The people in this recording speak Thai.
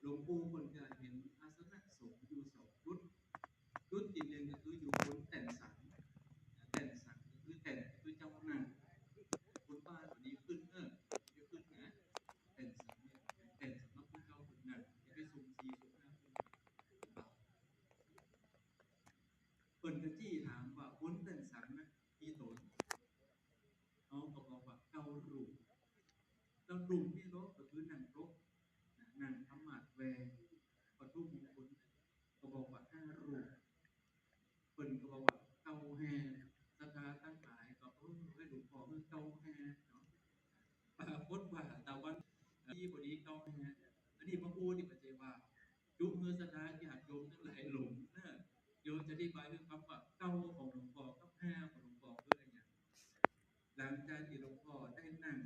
หลวงปู่คนก็เห็นอาสนะสงฆ์อยู่สองจุดที่หนึ่งก็คืออยู่บนแต่นสังก็คือแต่นก็คือเจ้านั่งคนบ้านวันนี้ขึ้นจะขึ้นนะแต่นสังเนี่ยแต่นสำหรับผู้เจ้าคนนั่งจะไปสุ่ม4สุ่ม5คนเปล่าเปิ่นกระจี้ถามว่าบนแต่นสังนะที่ตนเอาก็บอกว่าเการุมแล้วรุมนี่รบก็คือนั่งรบนั่งทำหมาดแวงปทุมมงคลก็บอกว่า5 รูปเปิ่นก็บอกว่าเกาแฮสกาตั้งหลายก็ให้หลวงพ่อคือเกาแฮเนาะปรากฏว่าตะวันที่บดีเกาแฮอันนี้พระอูนี่ปัจจัยว่าจุมือสดาญาติโยมทั้งหลายหลงนะโยมจะอธิบายคือคำว่าเก้าของหลวงพ่อกับ5ของหลวงพ่อคืออะไรอย่างหลังจากที่หลวงพ่อได้นั่ง